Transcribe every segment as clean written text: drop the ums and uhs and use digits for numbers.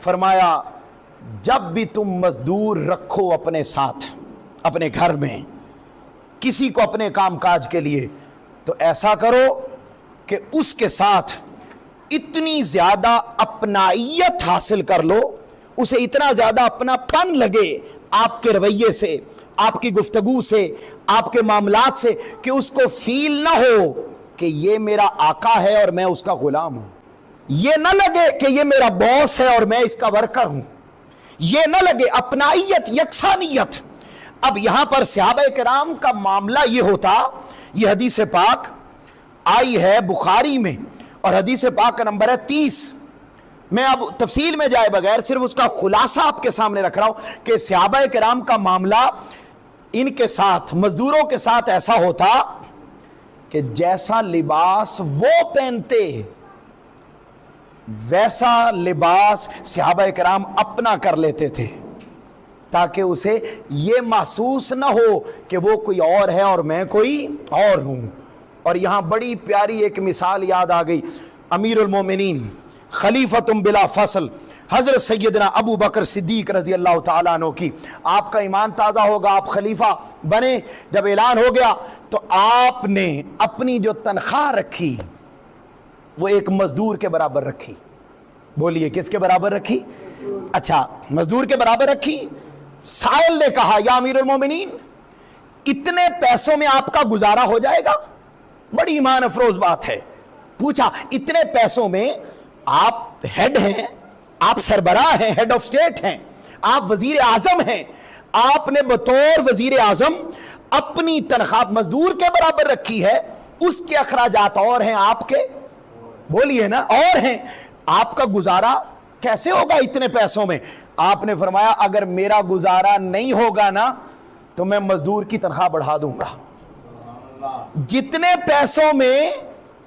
فرمایا جب بھی تم مزدور رکھو اپنے ساتھ اپنے گھر میں کسی کو اپنے کام کاج کے لیے، تو ایسا کرو کہ اس کے ساتھ اتنی زیادہ اپنائیت حاصل کر لو، اسے اتنا زیادہ اپنا پن لگے آپ کے رویے سے، آپ کی گفتگو سے، آپ کے معاملات سے، کہ اس کو فیل نہ ہو کہ یہ میرا آقا ہے اور میں اس کا غلام ہوں، یہ نہ لگے کہ یہ میرا باس ہے اور میں اس کا ورکر ہوں، یہ نہ لگے، اپنائیت، یکسانیت۔ اب یہاں پر صحابہ کرام کا معاملہ یہ ہوتا، یہ حدیث پاک آئی ہے بخاری میں اور حدیث پاک کا نمبر ہے 30۔ میں اب تفصیل میں جائے بغیر صرف اس کا خلاصہ آپ کے سامنے رکھ رہا ہوں کہ صحابہ کرام کا معاملہ ان کے ساتھ، مزدوروں کے ساتھ ایسا ہوتا کہ جیسا لباس وہ پہنتے ویسا لباس صحابہ کرام اپنا کر لیتے تھے، تاکہ اسے یہ محسوس نہ ہو کہ وہ کوئی اور ہے اور میں کوئی اور ہوں۔ اور یہاں بڑی پیاری ایک مثال یاد آ گئی، امیر المومنین خلیفتم بلا فصل حضرت سیدنا ابو بکر صدیق رضی اللہ تعالیٰ عنہ کی۔ آپ کا ایمان تازہ ہوگا، آپ خلیفہ بنے، جب اعلان ہو گیا تو آپ نے اپنی جو تنخواہ رکھی وہ ایک مزدور کے برابر رکھی۔ بولیے کس کے برابر رکھی؟ اچھا، مزدور کے برابر رکھی۔ سائل نے کہا یا امیر المومنین اتنے پیسوں میں آپ کا گزارا ہو جائے گا؟ بڑی ایمان افروز بات ہے۔ پوچھا اتنے پیسوں میں آپ ہیڈ ہیں، آپ سربراہ ہیں، ہیڈ آف سٹیٹ ہیں، آپ وزیر اعظم ہیں، آپ نے بطور وزیر اعظم اپنی تنخواہ مزدور کے برابر رکھی ہے، اس کے اخراجات اور ہیں آپ کے، بولیے نا، اور ہیں، آپ کا گزارا کیسے ہوگا اتنے پیسوں میں؟ آپ نے فرمایا اگر میرا گزارا نہیں ہوگا نا تو میں مزدور کی تنخواہ بڑھا دوں گا، جتنے پیسوں میں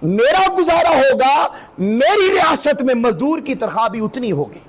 میرا گزارا ہوگا میری ریاست میں مزدور کی تنخواہ بھی اتنی ہوگی۔